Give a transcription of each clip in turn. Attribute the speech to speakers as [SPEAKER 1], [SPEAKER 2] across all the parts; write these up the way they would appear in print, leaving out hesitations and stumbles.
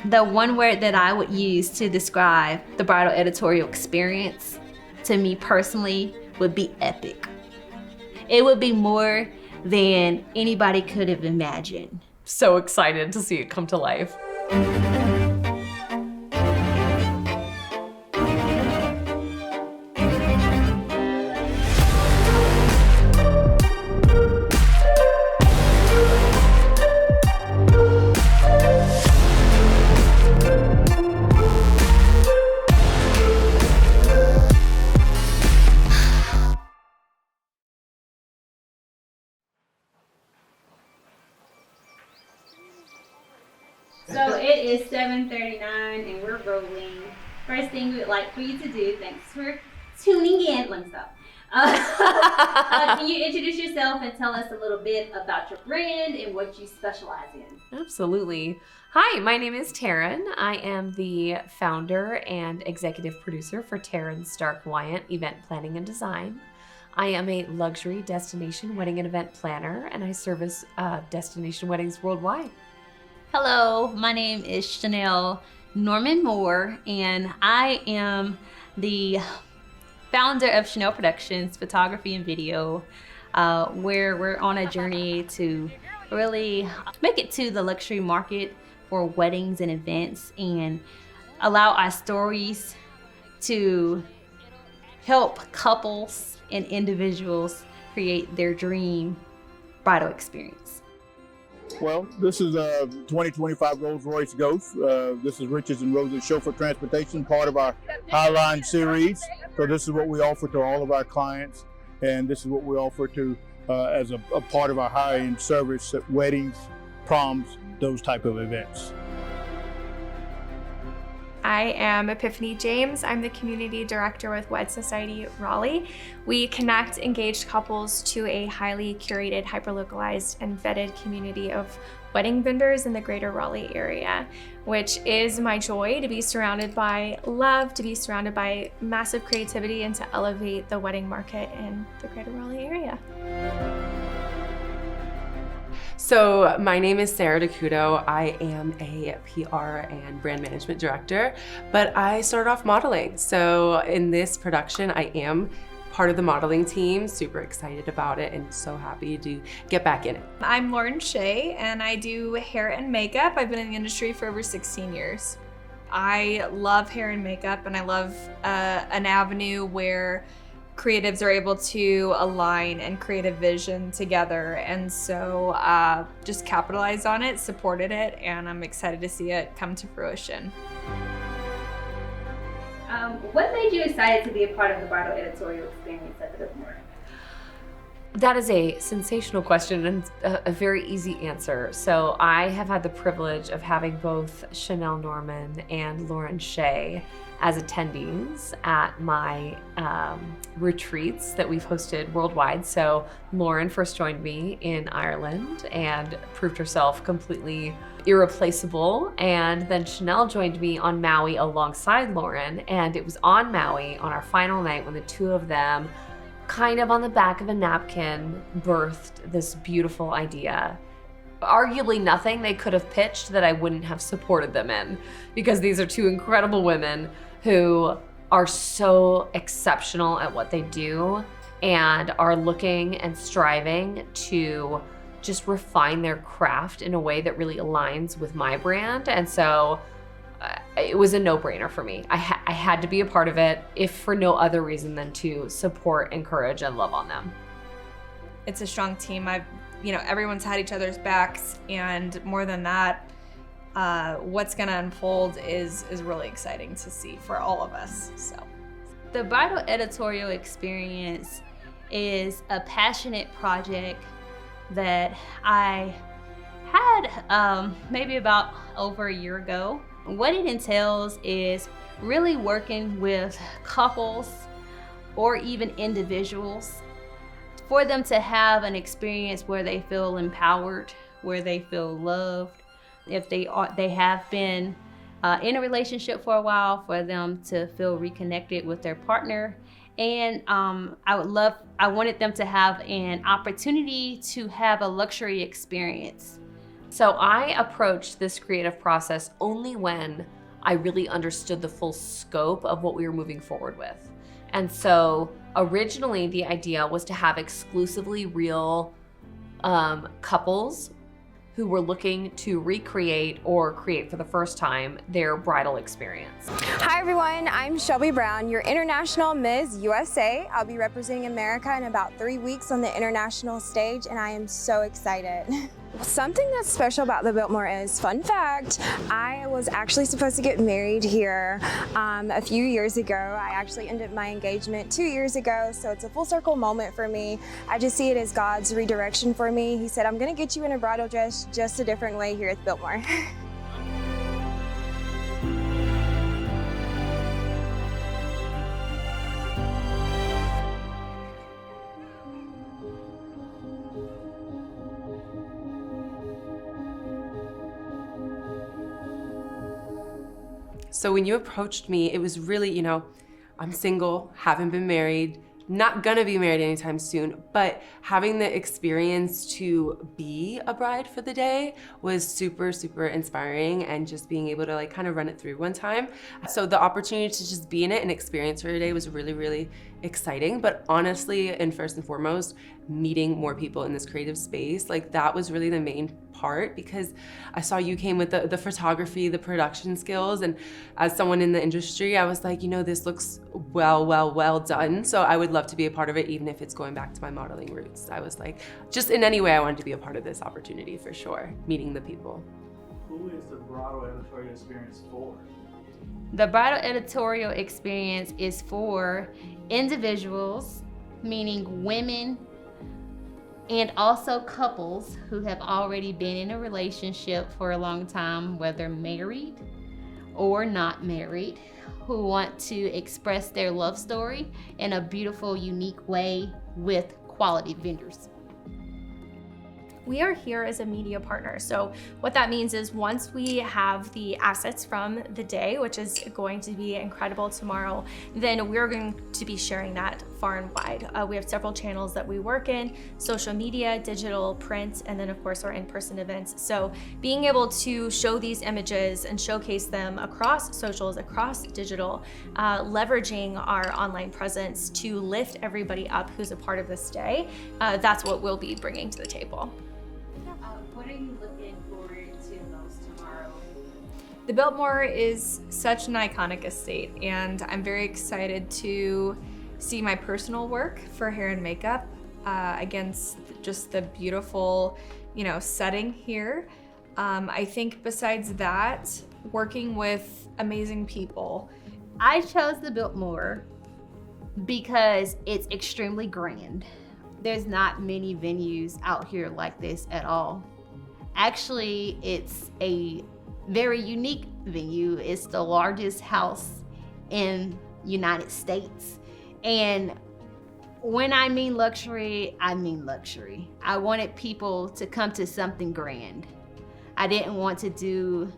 [SPEAKER 1] The one word that I would use to describe the bridal editorial experience, to me personally, would be epic. It would be more than anybody could have imagined.
[SPEAKER 2] So excited to see it come to life.
[SPEAKER 1] So it is 7:39 and we're rolling. First thing we would like for you to do, thanks for tuning in. Let me stop. Can you introduce yourself and tell us a little bit about your brand and what you specialize in?
[SPEAKER 2] Absolutely. Hi, my name is Taryn. I am the founder and executive producer for Taryn Stark Wyant Event Planning and Design. I am a luxury destination wedding and event planner, and I service destination weddings worldwide.
[SPEAKER 1] Hello, my name is Chanel Norman Moore, and I am the founder of Chanel Productions, photography and video, where we're on a journey to really make it to the luxury market for weddings and events and allow our stories to help couples and individuals create their dream bridal experience.
[SPEAKER 3] Well, this is a 2025 Rolls-Royce Ghost. This is Riches and Roses Chauffeur Transportation, part of our Highline series. So this is what we offer to all of our clients, and this is what we offer to as a part of our high-end service at weddings, proms, those type of events.
[SPEAKER 4] I am Epiphany James. I'm the community director with Wed Society Raleigh. We connect engaged couples to a highly curated, hyper-localized, and vetted community of wedding vendors in the greater Raleigh area, which is my joy, to be surrounded by love, to be surrounded by massive creativity, and to elevate the wedding market in the greater Raleigh area.
[SPEAKER 5] So my name is Sarah DeCudo. I am a PR and brand management director, but I started off modeling. So in this production, I am part of the modeling team, super excited about it and so happy to get back in it.
[SPEAKER 4] I'm Lauren Shea, and I do hair and makeup. I've been in the industry for over 16 years. I love hair and makeup, and I love an avenue where creatives are able to align and create a vision together, and so just capitalized on it, supported it, and I'm excited to see it come to fruition.
[SPEAKER 1] What made you excited to be a part of the Bridal Editorial Experience at the Biltmore?
[SPEAKER 2] That is a sensational question and a very easy answer. So I have had the privilege of having both Chanel Norman and Lauren Shea as attendees at my retreats that we've hosted worldwide. So Lauren first joined me in Ireland and proved herself completely irreplaceable. And then Chanel joined me on Maui alongside Lauren. And it was on Maui on our final night when the two of them, kind of on the back of a napkin, birthed this beautiful idea. Arguably nothing they could have pitched that I wouldn't have supported them in, because these are two incredible women who are so exceptional at what they do and are looking and striving to just refine their craft in a way that really aligns with my brand. And so it was a no-brainer for me. I had to be a part of it, if for no other reason than to support, encourage, and love on them.
[SPEAKER 4] It's a strong team. Everyone's had each other's backs, and more than that, what's gonna unfold is really exciting to see for all of us. So,
[SPEAKER 1] the Bridal Editorial Experience is a passionate project that I had maybe about over a year ago. What it entails is really working with couples or even individuals for them to have an experience where they feel empowered, where they feel loved. If they have been in a relationship for a while, for them to feel reconnected with their partner. And I wanted them to have an opportunity to have a luxury experience
[SPEAKER 2] So I approached this creative process only when I really understood the full scope of what we were moving forward with. And so originally the idea was to have exclusively real couples who were looking to recreate or create for the first time their bridal experience.
[SPEAKER 6] Hi everyone, I'm Shelby Brown, your International Ms. USA. I'll be representing America in about 3 weeks on the international stage, and I am so excited. Something that's special about the Biltmore is, fun fact, I was actually supposed to get married here a few years ago. I actually ended my engagement 2 years ago, so it's a full circle moment for me. I just see it as God's redirection for me. He said, I'm gonna get you in a bridal dress just a different way here at Biltmore.
[SPEAKER 5] So when you approached me, it was really, I'm single, haven't been married, not gonna be married anytime soon, but having the experience to be a bride for the day was super, super inspiring, and just being able to kind of run it through one time. So the opportunity to just be in it and experience for a day was really, really exciting. But honestly, and first and foremost, meeting more people in this creative space, that was really the main part, because I saw you came with the photography, the production skills, and as someone in the industry, I was like, this looks well done. So I would love to be a part of it, even if it's going back to my modeling roots. I was like, just in any way, I wanted to be a part of this opportunity for sure, meeting the people.
[SPEAKER 7] Who is the Bridal Editorial Experience for?
[SPEAKER 1] The Bridal Editorial Experience is for individuals, meaning women, and also couples who have already been in a relationship for a long time, whether married or not married, who want to express their love story in a beautiful, unique way with quality vendors.
[SPEAKER 4] We are here as a media partner. So what that means is, once we have the assets from the day, which is going to be incredible tomorrow, then we're going to be sharing that far and wide. We have several channels that we work in: social media, digital, print, and then of course our in-person events. So being able to show these images and showcase them across socials, across digital, leveraging our online presence to lift everybody up who's a part of this day, that's what we'll be bringing to the table.
[SPEAKER 1] What are you looking forward to most tomorrow?
[SPEAKER 4] The Biltmore is such an iconic estate, and I'm very excited to see my personal work for hair and makeup against just the beautiful, setting here. I think besides that, working with amazing people.
[SPEAKER 1] I chose the Biltmore because it's extremely grand. There's not many venues out here like this at all. Actually, it's a very unique venue. It's the largest house in United States. And when I mean luxury, I mean luxury. I wanted people to come to something grand. I didn't want to do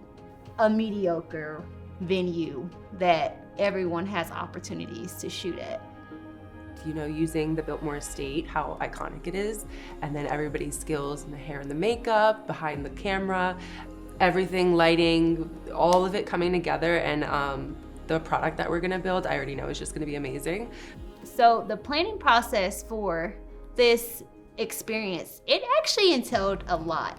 [SPEAKER 1] a mediocre venue that everyone has opportunities to shoot at.
[SPEAKER 5] Using the Biltmore Estate, how iconic it is, and then everybody's skills in the hair and the makeup, behind the camera, everything, lighting, all of it coming together, and the product that we're gonna build, I already know is just gonna be amazing.
[SPEAKER 1] So the planning process for this experience, it actually entailed a lot,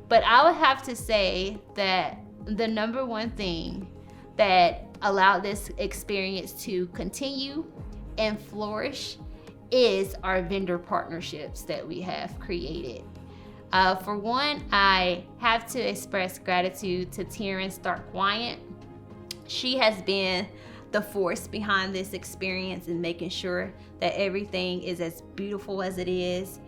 [SPEAKER 1] but I would have to say that the number one thing that allowed this experience to continue and flourish is our vendor partnerships that we have created. For one, I have to express gratitude to Taryn Wyant. She has been the force behind this experience and making sure that everything is as beautiful as it is.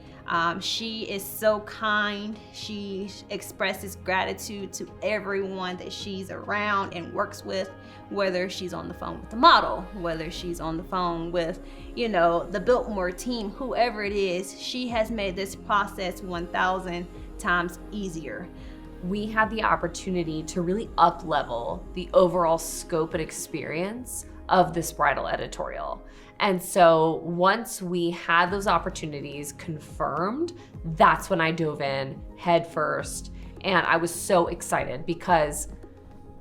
[SPEAKER 1] She is so kind. She expresses gratitude to everyone that she's around and works with, whether she's on the phone with the model, whether she's on the phone with, the Biltmore team, whoever it is. She has made this process 1,000 times easier.
[SPEAKER 2] We had the opportunity to really up-level the overall scope and experience of this bridal editorial. And so once we had those opportunities confirmed, that's when I dove in head first And I was so excited because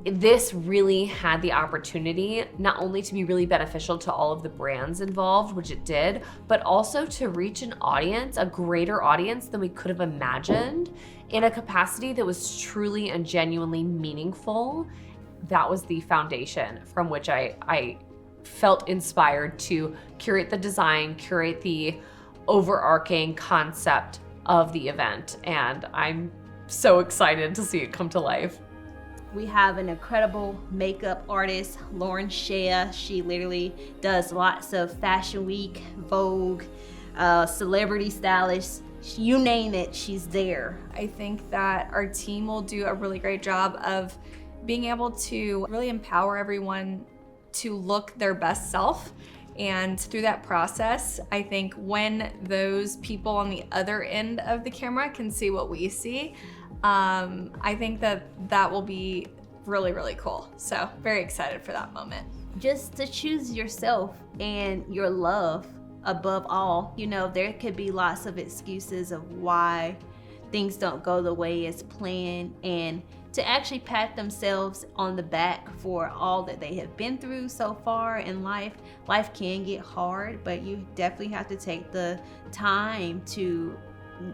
[SPEAKER 2] this really had the opportunity not only to be really beneficial to all of the brands involved, which it did, but also to reach an audience, a greater audience than we could have imagined, in a capacity that was truly and genuinely meaningful. That was the foundation from which I felt inspired to curate the design, curate the overarching concept of the event. And I'm so excited to see it come to life.
[SPEAKER 1] We have an incredible makeup artist, Shea. She literally does lots of Fashion Week, Vogue, celebrity stylists. You name it, she's there.
[SPEAKER 4] I think that our team will do a really great job of being able to really empower everyone to look their best self. And through that process, I think when those people on the other end of the camera can see what we see, I think that will be really, really cool. So very excited for that moment.
[SPEAKER 1] Just to choose yourself and your love above all. You know, there could be lots of excuses of why things don't go the way as planned, and to actually pat themselves on the back for all that they have been through so far in life. Life can get hard, but you definitely have to take the time to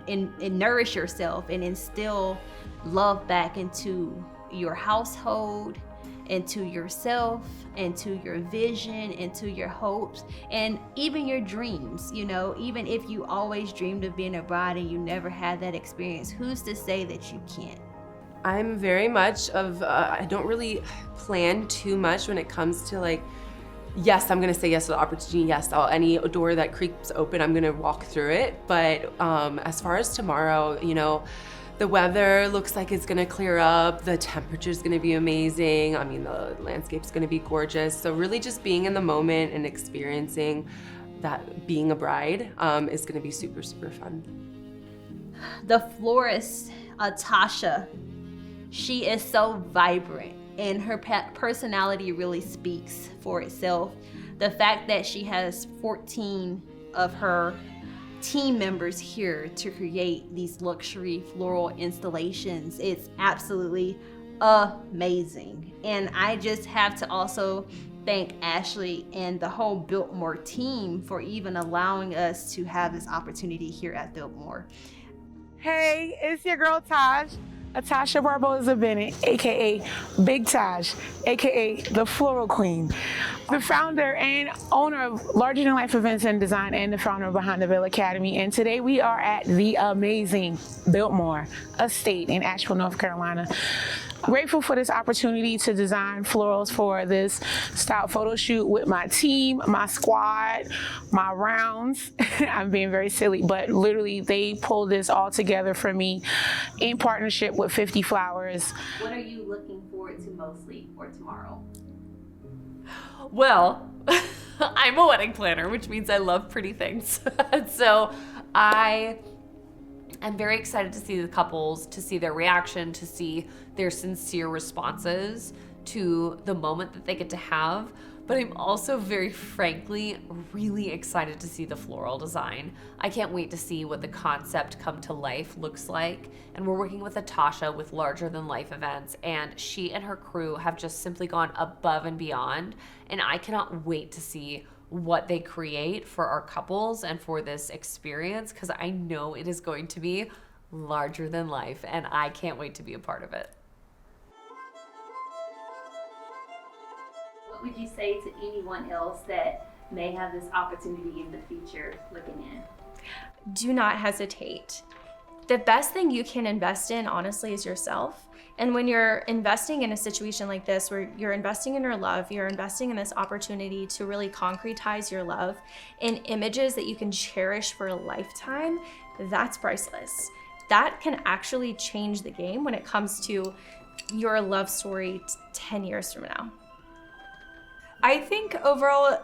[SPEAKER 1] and nourish yourself and instill love back into your household, into yourself, into your vision, into your hopes, and even your dreams. You know, even if you always dreamed of being a bride and you never had that experience, who's to say that you can't?
[SPEAKER 5] I'm very much of, I don't really plan too much when it comes to like, yes, I'm gonna say yes to the opportunity. Yes, any door that creeps open, I'm gonna walk through it. But as far as tomorrow, you know, the weather looks like it's gonna clear up. The temperature's gonna be amazing. I mean, the landscape's gonna be gorgeous. So really just being in the moment and experiencing that being a bride is gonna be super, super fun.
[SPEAKER 1] The florist, Tasha, she is so vibrant, and her personality really speaks for itself. The fact that she has 14 of her team members here to create these luxury floral installations, it's absolutely amazing. And I just have to also thank Ashley and the whole Biltmore team for even allowing us to have this opportunity here at Biltmore.
[SPEAKER 8] Hey, it's your girl Taj. Tasha Barboza Bennett, aka Big Taj, aka the Floral Queen, the founder and owner of Larger Than Life Events and Design, and the founder behind the Veil Academy. And today we are at the amazing Biltmore Estate in Asheville, North Carolina. Grateful for this opportunity to design florals for this style photo shoot with my team, my squad, my rounds. I'm being very silly, but literally they pulled this all together for me in partnership with 50 Flowers.
[SPEAKER 1] What are you looking forward to mostly for tomorrow?
[SPEAKER 2] Well, I'm a wedding planner, which means I love pretty things. So I'm very excited to see the couples, to see their reaction, to see their sincere responses to the moment that they get to have. But I'm also very frankly really excited to see the floral design. I can't wait to see what the concept come to life looks like. And we're working with Natasha with Larger Than Life Events, and she and her crew have just simply gone above and beyond. And I cannot wait to see what they create for our couples and for this experience, because I know it is going to be larger than life, and I can't wait to be a part of it.
[SPEAKER 1] What would you say to anyone else that may have this opportunity in the future looking in?
[SPEAKER 4] Do not hesitate. The best thing you can invest in, honestly, is yourself. And when you're investing in a situation like this, where you're investing in your love, you're investing in this opportunity to really concretize your love in images that you can cherish for a lifetime, that's priceless. That can actually change the game when it comes to your love story 10 years from now. I think overall,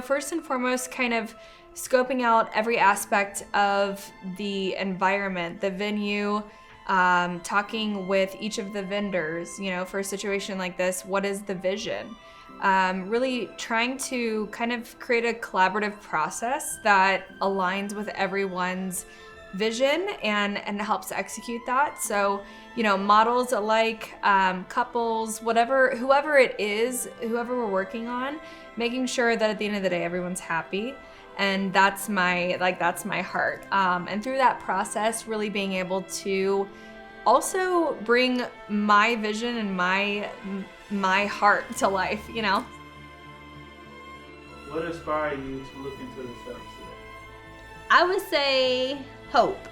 [SPEAKER 4] first and foremost, kind of scoping out every aspect of the environment, the venue, talking with each of the vendors, for a situation like this, what is the vision? Really trying to kind of create a collaborative process that aligns with everyone's vision and helps execute that. So, models alike, couples, whoever it is, whoever we're working on, making sure that at the end of the day, everyone's happy. And that's my heart. And through that process, really being able to also bring my vision and my heart to life,
[SPEAKER 7] What inspired you to look into this episode?
[SPEAKER 1] I would say hope.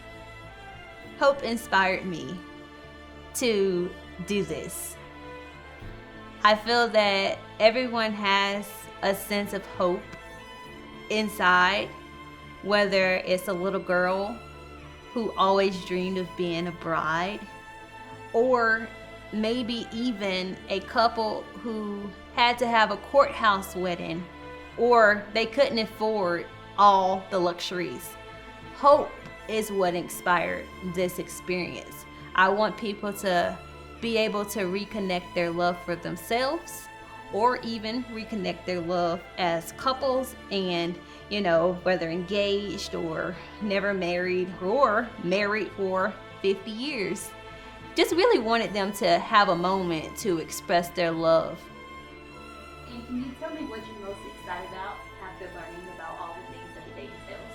[SPEAKER 1] Hope inspired me to do this. I feel that everyone has a sense of hope inside, whether it's a little girl who always dreamed of being a bride, or maybe even a couple who had to have a courthouse wedding, or they couldn't afford all the luxuries. Hope is what inspired this experience. I want people to be able to reconnect their love for themselves, or even reconnect their love as couples, and whether engaged or never married or married for 50 years. Just really wanted them to have a moment to express their love.
[SPEAKER 9] And can you tell me what you're most excited about after learning about all the things that the day entails?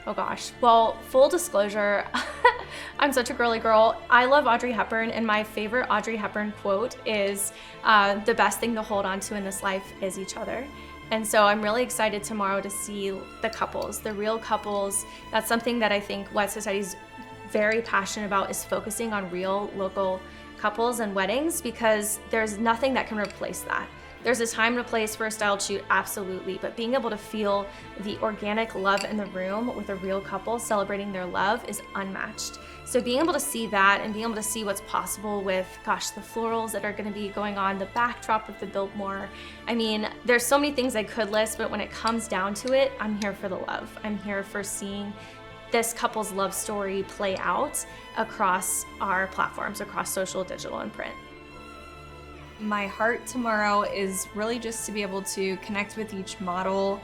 [SPEAKER 4] Oh gosh. Well, full disclosure, I'm such a girly girl. I love Audrey Hepburn, and my favorite Audrey Hepburn quote is, the best thing to hold on to in this life is each other. And so I'm really excited tomorrow to see the couples, the real couples. That's something that I think Wed Society's very passionate about, is focusing on real local couples and weddings, because there's nothing that can replace that. There's a time and a place for a styled shoot, absolutely, but being able to feel the organic love in the room with a real couple celebrating their love is unmatched. So being able to see that and being able to see what's possible with, the florals that are going to be going on, the backdrop of the Biltmore. I mean, there's so many things I could list, but when it comes down to it, I'm here for the love. I'm here for seeing this couple's love story play out across our platforms, across social, digital, and print. My heart tomorrow is really just to be able to connect with each model,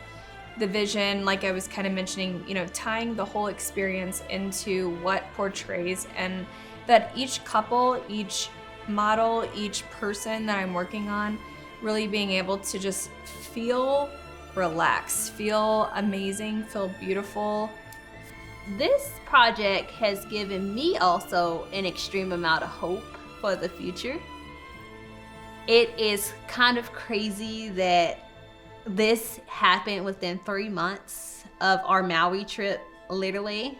[SPEAKER 4] the vision, like I was kind of mentioning, tying the whole experience into what portrays, and that each couple, each model, each person that I'm working on, really being able to just feel relaxed, feel amazing, feel beautiful.
[SPEAKER 1] This project has given me also an extreme amount of hope for the future. It is kind of crazy that this happened within 3 months of our Maui trip, literally.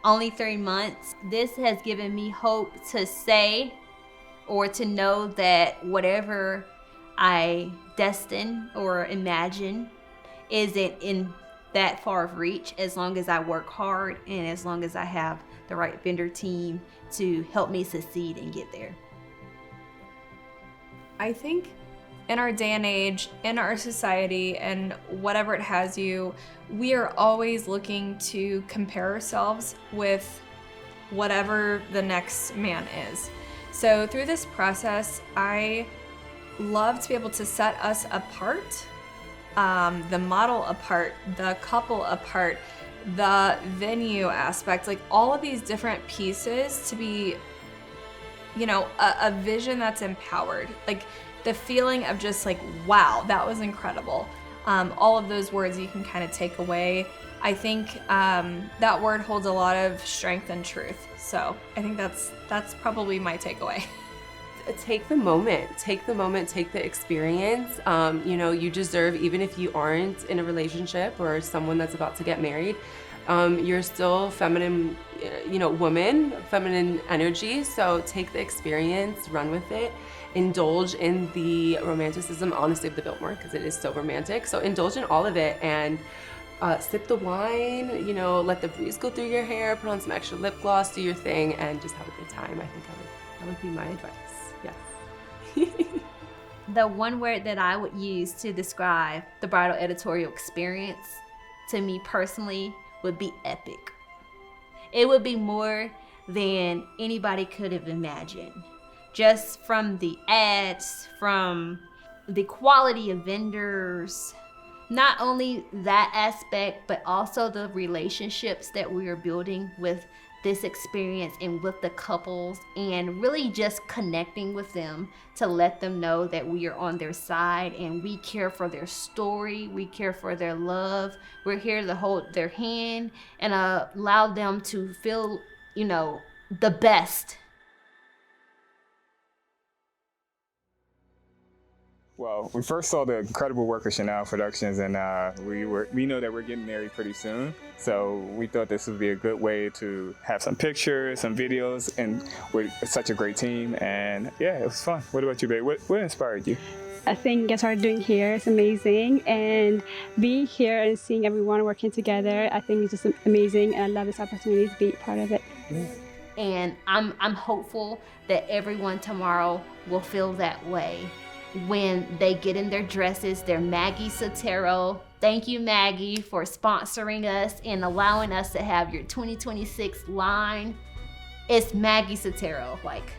[SPEAKER 1] Only 3 months. This has given me hope to say, or to know, that whatever I destine or imagine isn't in that far of reach, as long as I work hard and as long as I have the right vendor team to help me succeed and get there.
[SPEAKER 4] I think in our day and age, in our society, and whatever it has you, we are always looking to compare ourselves with whatever the next man is. So through this process, I love to be able to set us apart, the model apart, the couple apart, the venue aspect, like all of these different pieces to be, a vision that's empowered. Like the feeling of just like, wow, that was incredible. All of those words you can kind of take away. I think that word holds a lot of strength and truth. So I think that's probably my takeaway.
[SPEAKER 5] Take the moment, take the experience. You deserve, even if you aren't in a relationship or someone that's about to get married, you're still feminine, woman, feminine energy. So take the experience, run with it, indulge in the romanticism, honestly, of the Biltmore, because it is so romantic. So indulge in all of it and sip the wine, let the breeze go through your hair, put on some extra lip gloss, do your thing, and just have a good time. I think that would be my advice. Yes.
[SPEAKER 1] The one word that I would use to describe the Bridal Editorial Experience, to me personally, would be epic. It would be more than anybody could have imagined. Just from the ads, from the quality of vendors, not only that aspect, but also the relationships that we are building with this experience and with the couples, and really just connecting with them to let them know that we are on their side and we care for their story, we care for their love. We're here to hold their hand and allow them to feel, the best.
[SPEAKER 10] Well, we first saw the incredible work of Chanel Productions, and we know that we're getting married pretty soon. So we thought this would be a good way to have some pictures, some videos, and with such a great team. And yeah, it was fun. What about you, babe? What inspired you?
[SPEAKER 11] I think what we're doing here is amazing, and being here and seeing everyone working together, I think it's just amazing, and I love this opportunity to be part of it.
[SPEAKER 1] And I'm hopeful that everyone tomorrow will feel that way when they get in their dresses, their Maggie Sottero. Thank you, Maggie, for sponsoring us and allowing us to have your 2026 line. It's Maggie Sottero. Like,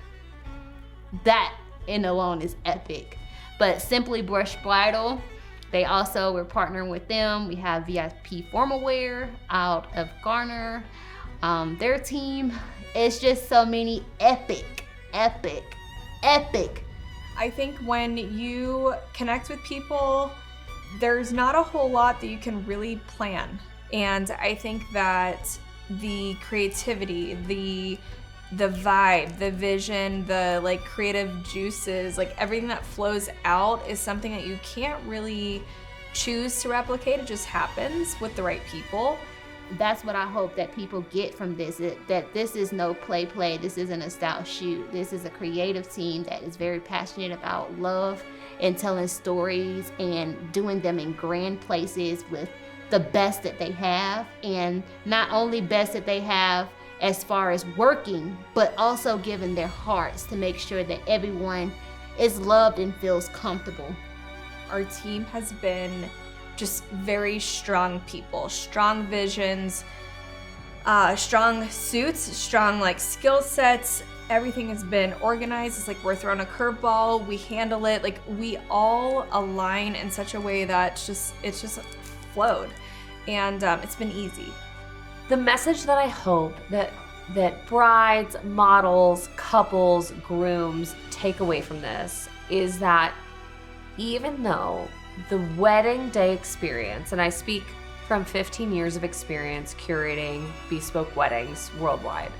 [SPEAKER 1] that in alone is epic. But Simply Brush Bridal, we're partnering with them. We have VIP formal wear out of Garner. Their team is just so many epic.
[SPEAKER 4] I think when you connect with people, there's not a whole lot that you can really plan. And I think that the creativity, the vibe, the vision, the creative juices, everything that flows out is something that you can't really choose to replicate. It just happens with the right people.
[SPEAKER 1] That's what I hope that people get from this, that this is no play. This isn't a style shoot. This is a creative team that is very passionate about love and telling stories and doing them in grand places with the best that they have. And not only best that they have as far as working, but also giving their hearts to make sure that everyone is loved and feels comfortable.
[SPEAKER 4] Our team has been just very strong people, strong visions, strong suits, strong skill sets. Everything has been organized. It's like we're throwing a curveball, we handle it. We all align in such a way that it's just flowed, and it's been easy.
[SPEAKER 2] The message that I hope that brides, models, couples, grooms take away from this is that even though the wedding day experience, and I speak from 15 years of experience curating bespoke weddings worldwide,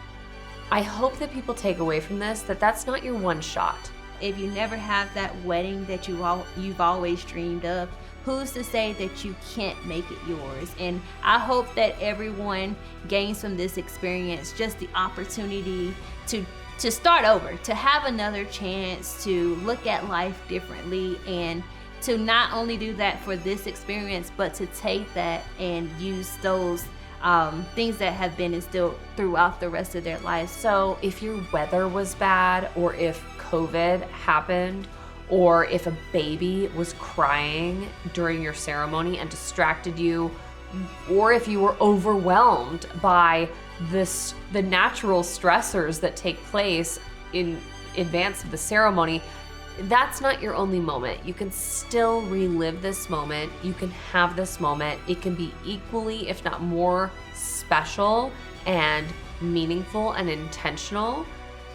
[SPEAKER 2] I hope that people take away from this that that's not your one shot.
[SPEAKER 1] If you never have that wedding that you've always dreamed of, who's to say that you can't make it yours? And I hope that everyone gains from this experience just the opportunity to start over, to have another chance to look at life differently, and to not only do that for this experience, but to take that and use those things that have been instilled throughout the rest of their lives.
[SPEAKER 2] So if your weather was bad, or if COVID happened, or if a baby was crying during your ceremony and distracted you, or if you were overwhelmed by the natural stressors that take place in advance of the ceremony, that's not your only moment. You can still relive this moment. You can have this moment. It can be equally, if not more, special and meaningful and intentional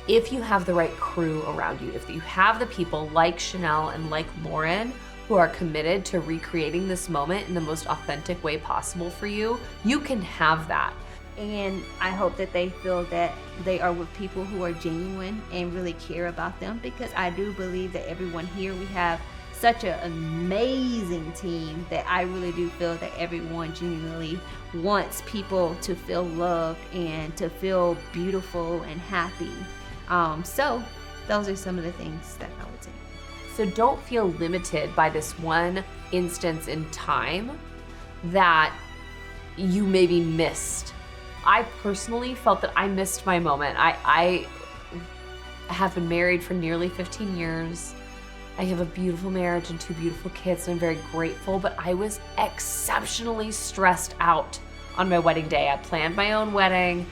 [SPEAKER 2] if you have the right crew around you. If you have the people like Chanel and like Lauren who are committed to recreating this moment in the most authentic way possible for you, you can have that.
[SPEAKER 1] And I hope that they feel that they are with people who are genuine and really care about them, because I do believe that everyone here, we have such an amazing team that I really do feel that everyone genuinely wants people to feel loved and to feel beautiful and happy. So those are some of the things that I would say.
[SPEAKER 2] So don't feel limited by this one instance in time that you maybe missed. I personally felt that I missed my moment. I have been married for nearly 15 years. I have a beautiful marriage and 2 beautiful kids, and I'm very grateful, but I was exceptionally stressed out on my wedding day. I planned my own wedding.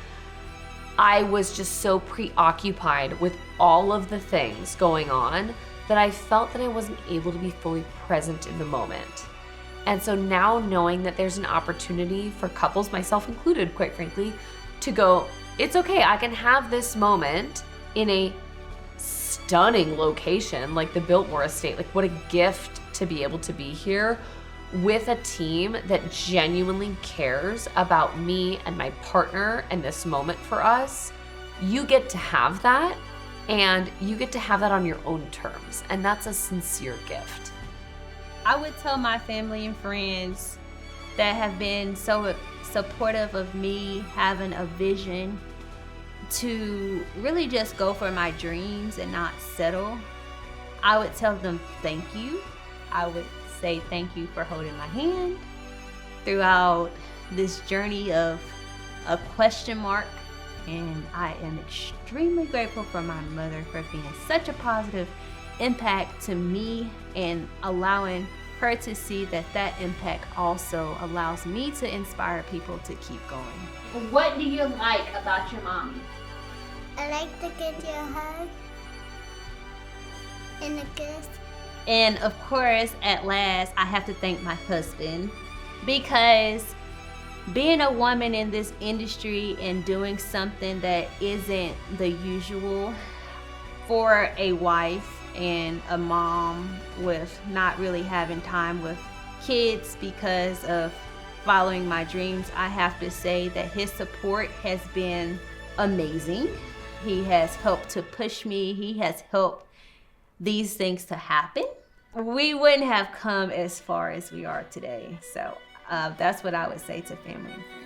[SPEAKER 2] I was just so preoccupied with all of the things going on that I felt that I wasn't able to be fully present in the moment. And so now knowing that there's an opportunity for couples, myself included, quite frankly, to go, it's okay, I can have this moment in a stunning location like the Biltmore Estate. Like, what a gift to be able to be here with a team that genuinely cares about me and my partner and this moment for us. You get to have that, and you get to have that on your own terms. And that's a sincere gift.
[SPEAKER 1] I would tell my family and friends that have been so supportive of me having a vision to really just go for my dreams and not settle. I would tell them thank you. I would say thank you for holding my hand throughout this journey of a question mark. And I am extremely grateful for my mother for being such a positive impact to me and allowing her to see that that impact also allows me to inspire people to keep going.
[SPEAKER 9] What do you like about your mommy?
[SPEAKER 12] I like to give you a hug and a kiss.
[SPEAKER 1] And of course, at last, I have to thank my husband, because being a woman in this industry and doing something that isn't the usual for a wife and a mom with not really having time with kids because of following my dreams, I have to say that his support has been amazing. He has helped to push me. He has helped these things to happen. We wouldn't have come as far as we are today. So that's what I would say to family and friends.